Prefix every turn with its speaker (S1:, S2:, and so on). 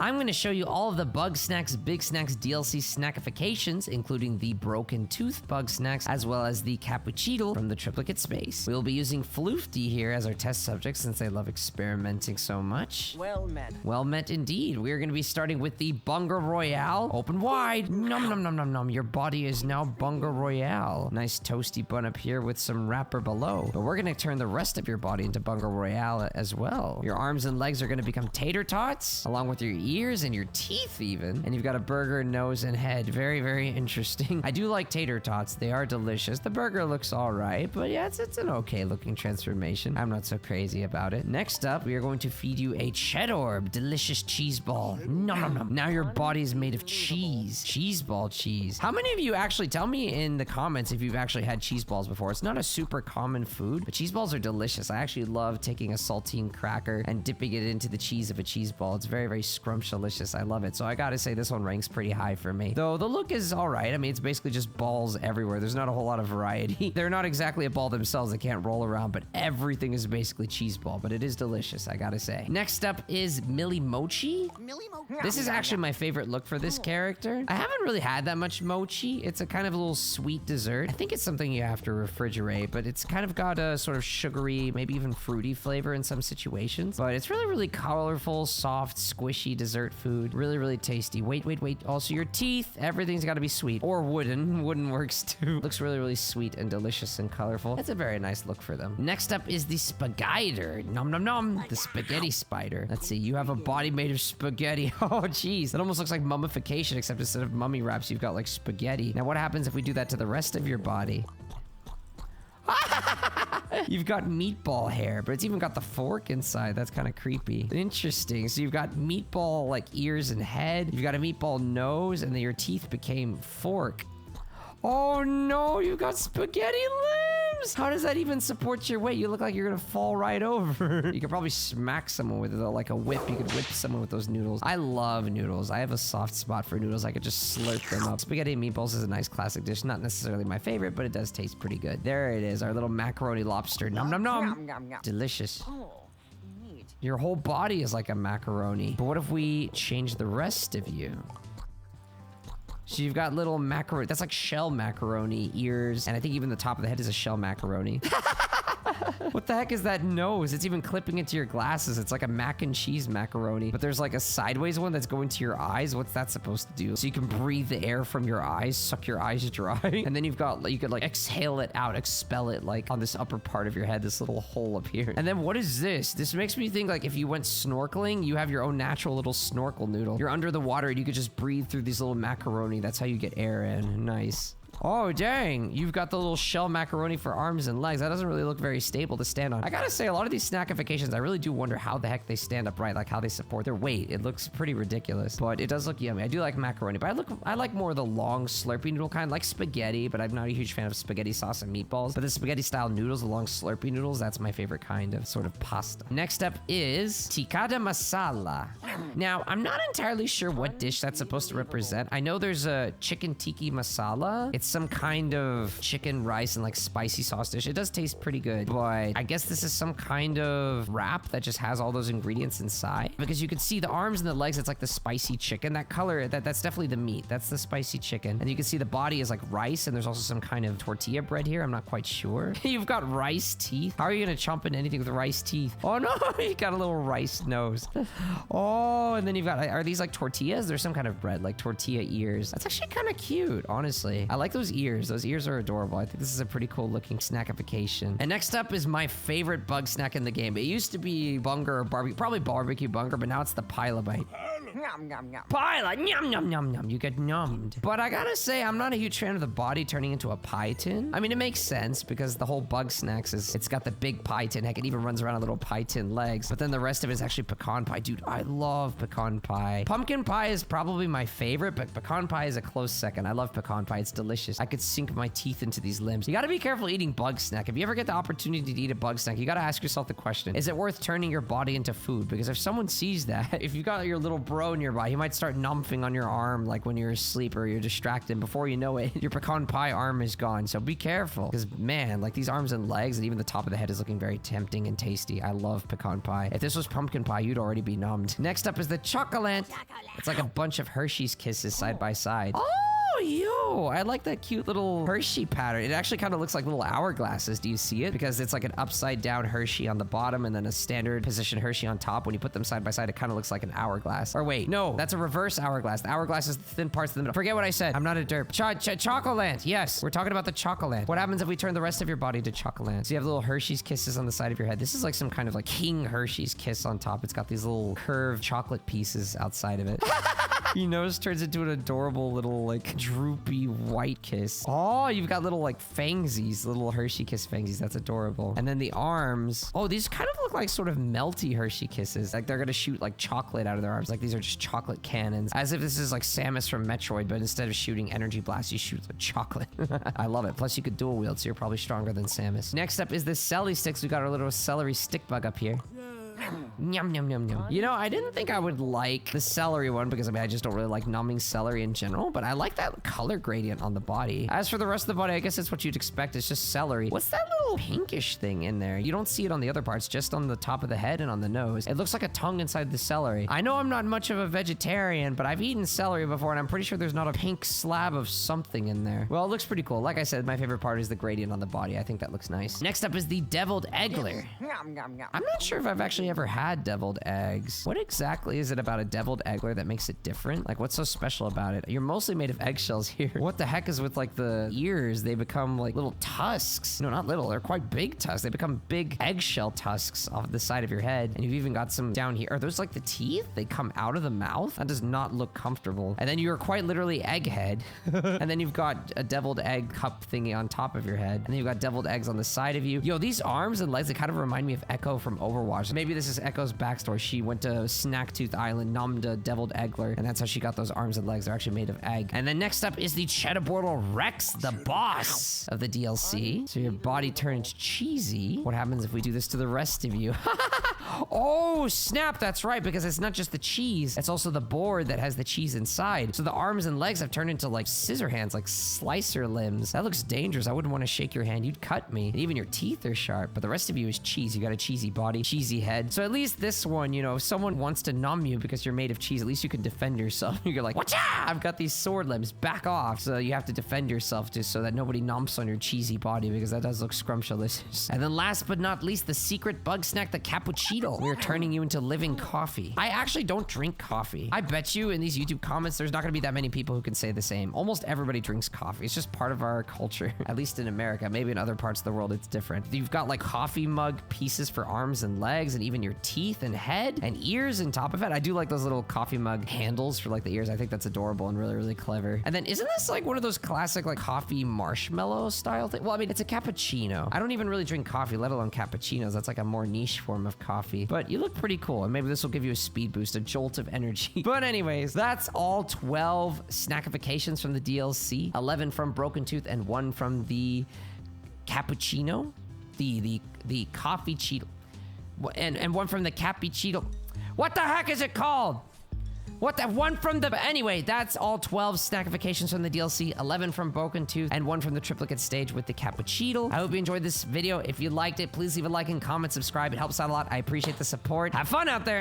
S1: I'm going to show you all of the BUGSNAX Bigsnax DLC snakifications, including the Broken Tooth BUGSNAX, as well as the Cappucceetle from the triplicate space. We'll be using Floofty here as our test subject since they love experimenting so much.
S2: Well met.
S1: Well met indeed. We are going to be starting with the Bunger Royale. Open wide. Nom nom nom nom nom. Your body is now Bunger Royale. Nice toasty bun up here with some wrapper below. But we're going to turn the rest of your body into Bunger Royale as well. Your arms and legs are going to become tater tots, along with your ears and your teeth even. And you've got a burger, nose, and head. Very, very interesting. I do like tater tots. They are delicious. The burger looks all right, but yeah, it's an okay looking transformation. I'm not so crazy about it. Next up, we are going to feed you a Cheddorb, delicious cheese ball. Nom nom nom. Now your body is made of cheese. Cheese ball cheese. How many of you actually, tell me in the comments if you've actually had cheese balls before. It's not a super common food, but cheese balls are delicious. I actually love taking a saltine cracker and dipping it into the cheese of a cheese ball. It's very, very scrumptious. I love it. So I gotta say this one ranks pretty high for me. Though the look is all right. I mean, it's basically just balls everywhere. There's not a whole lot of variety. They're not exactly a ball themselves. They can't roll around, but everything is basically cheese ball, but it is delicious, I gotta say. Next up is Millimochi. This is actually my favorite look for this character. I haven't really had that much mochi. It's a kind of a little sweet dessert. I think it's something you have to refrigerate, but it's kind of got a sort of sugary, maybe even fruity flavor in some situations. But it's really, really colorful, soft, squishy dessert food. Really, really tasty. Wait. Also your teeth, everything's gotta be sweet. Or wooden. Wooden works too. Looks really, really sweet and delicious and colorful. That's a very nice look for them. Next up is the Spaghider. Nom nom nom. The spaghetti spider. Let's see, you have a body made of spaghetti. Oh, geez. It almost looks like mummification, except instead of mummy wraps, you've got like spaghetti. Now what happens if we do that to the rest of your body? You've got meatball hair, but it's even got the fork inside. That's kind of creepy. Interesting. So you've got meatball like ears and head. You've got a meatball nose, and then your teeth became fork. Oh no, you got spaghetti limbs! How does that even support your weight? You look like you're gonna fall right over. You could probably smack someone with it, like a whip. You could whip someone with those noodles. I love noodles. I have a soft spot for noodles. I could just slurp them up. Spaghetti and meatballs is a nice classic dish. Not necessarily my favorite, but it does taste pretty good. There it is, our little macaroni lobster. Nom nom nom. Delicious. Your whole body is like a macaroni. But what if we change the rest of you? So you've got little macaroni, that's like shell macaroni ears, and I think even the top of the head is a shell macaroni. What the heck is that nose? It's even clipping into your glasses. It's like a mac and cheese macaroni, but there's like a sideways one that's going to your eyes. What's that supposed to do? So you can breathe the air from your eyes, suck your eyes dry, and then you could like exhale it out, expel it like on this upper part of your head, this little hole up here. And then what is this? This makes me think like if you went snorkeling, you have your own natural little snorkel noodle. You're under the water and you could just breathe through these little macaroni. That's how you get air in. Nice. Oh, dang. You've got the little shell macaroni for arms and legs. That doesn't really look very stable to stand on. I gotta say, a lot of these snakifications, I really do wonder how the heck they stand upright, like how they support their weight. It looks pretty ridiculous, but it does look yummy. I do like macaroni, but I like more of the long slurpy noodle kind, like spaghetti, but I'm not a huge fan of spaghetti sauce and meatballs. But the spaghetti style noodles, the long slurpy noodles, that's my favorite kind of sort of pasta. Next up is Tikkada Masala. Now, I'm not entirely sure what dish that's supposed to represent. I know there's a chicken tiki masala. It's some kind of chicken, rice, and like spicy sauce dish. It does taste pretty good, but I guess this is some kind of wrap that just has all those ingredients inside, because you can see the arms and the legs, it's like the spicy chicken. That color, that's definitely the meat. That's the spicy chicken. And you can see the body is like rice, and there's also some kind of tortilla bread here. I'm not quite sure. You've got rice teeth. How are you gonna chomp into anything with rice teeth? Oh no, you got a little rice nose. Oh, and then you've got, are these like tortillas? There's some kind of bread, like tortilla ears. That's actually kind of cute, honestly. I like those ears. Those ears are adorable. I think this is a pretty cool looking snakification. And next up is my favorite bug snack in the game. It used to be Bunger or barbecue, probably barbecue Bunger, but now it's the Pielobite. Pila, yum, yum, yum, yum. You get numbed. But I gotta say, I'm not a huge fan of the body turning into a pie tin. I mean, it makes sense because the whole BUGSNAX is, it's got the big pie tin. Heck, it even runs around on little pie tin legs. But then the rest of it is actually pecan pie. Dude, I love pecan pie. Pumpkin pie is probably my favorite, but pecan pie is a close second. I love pecan pie. It's delicious. I could sink my teeth into these limbs. You gotta be careful eating BUGSNAX. If you ever get the opportunity to eat a BUGSNAX, you gotta ask yourself the question, is it worth turning your body into food? Because if someone sees that, if you got your little bro grow nearby. He might start numbing on your arm like when you're asleep or you're distracted. Before you know it, your pecan pie arm is gone. So be careful, because man, like these arms and legs and even the top of the head is looking very tempting and tasty. I love pecan pie. If this was pumpkin pie, you'd already be numbed. Next up is the Chocolant. It's like a bunch of Hershey's Kisses side by side. Oh, yo, I like that cute little Hershey pattern. It actually kind of looks like little hourglasses. Do you see it? Because it's like an upside down Hershey on the bottom and then a standard position Hershey on top. When you put them side by side, it kind of looks like an hourglass. Or wait, no, that's a reverse hourglass. The hourglass is the thin parts of the middle. Forget what I said. I'm not a derp. Chocolant. Yes, we're talking about the Chocolant. What happens if we turn the rest of your body to Chocolant? So you have little Hershey's Kisses on the side of your head. This is like some kind of like King Hershey's Kiss on top. It's got these little curved chocolate pieces outside of it. Your nose turns into an adorable little like droopy white kiss. Oh, you've got little like fangsies, little Hershey Kiss fangsies. That's adorable. And then the arms. Oh, these kind of look like sort of melty Hershey Kisses. Like they're gonna shoot like chocolate out of their arms. Like these are just chocolate cannons. As if this is like Samus from Metroid, but instead of shooting energy blasts, you shoot the chocolate. I love it. Plus you could dual wield, so you're probably stronger than Samus. Next up is the Cellystix. We got our little celery stick bug up here. Yum, yum, yum, yum. You know, I didn't think I would like the celery one because, I mean, I just don't really like numbing celery in general, but I like that color gradient on the body. As for the rest of the body, I guess it's what you'd expect. It's just celery. What's that little pinkish thing in there? You don't see it on the other parts, just on the top of the head and on the nose. It looks like a tongue inside the celery. I know I'm not much of a vegetarian, but I've eaten celery before, and I'm pretty sure there's not a pink slab of something in there. Well, it looks pretty cool. Like I said, my favorite part is the gradient on the body. I think that looks nice. Next up is the deviled Eggler. I'm not sure if I've actually ever had deviled eggs. What exactly is it about a deviled Eggler that makes it different? Like, what's so special about it? You're mostly made of eggshells here. What the heck is with like the ears? They become like little tusks. No, not little. They're quite big tusks. They become big eggshell tusks off the side of your head. And you've even got some down here. Are those like the teeth? They come out of the mouth? That does not look comfortable. And then you're quite literally egghead. And then you've got a deviled egg cup thingy on top of your head. And then you've got deviled eggs on the side of you. Yo, these arms and legs, they kind of remind me of Echo from Overwatch. Maybe this is Echo's backstory. She went to Snacktooth Island, nommed a deviled Eggler, and that's how she got those arms and legs. They're actually made of egg. And then next up is the Cheddaboardle Rex, the boss of the DLC. So your body turns cheesy. What happens if we do this to the rest of you? Oh, snap, that's right, because it's not just the cheese, it's also the board that has the cheese inside. So the arms and legs have turned into like scissor hands, like slicer limbs. That looks dangerous. I wouldn't want to shake your hand. You'd cut me. And even your teeth are sharp, but the rest of you is cheese. You got a cheesy body, cheesy head. So at least this one, you know, if someone wants to numb you because you're made of cheese, at least you can defend yourself. You're like, watcha! I've got these sword limbs, back off. So you have to defend yourself just so that nobody numps on your cheesy body, because that does look scrumptious. And then last but not least, the secret bug snack, the Cappucceetle. We're turning you into living coffee. I actually don't drink coffee. I bet you in these YouTube comments, there's not gonna be that many people who can say the same. Almost everybody drinks coffee. It's just part of our culture, at least in America. Maybe in other parts of the world, it's different. You've got like coffee mug pieces for arms and legs, and even your teeth and head and ears on top of it. I do like those little coffee mug handles for like the ears. I think that's adorable and really, really clever. And then isn't this like one of those classic like coffee marshmallow style thing? Well, I mean, it's a cappuccino. I don't even really drink coffee, let alone cappuccinos. That's like a more niche form of coffee. But you look pretty cool, and maybe this will give you a speed boost, a jolt of energy. But anyways, that's all 12 snackifications from the DLC, 11 from Broken Tooth, and 1 from the cappuccino, the coffee cheetle, and 1 from the Cappucceetle. What the heck is it called? What the one from the... Anyway, that's all 12 snackifications from the DLC, 11 from Broken Tooth, and 1 from the triplicate stage with the Cappucceetle. I hope you enjoyed this video. If you liked it, please leave a like and comment, subscribe. It helps out a lot. I appreciate the support. Have fun out there.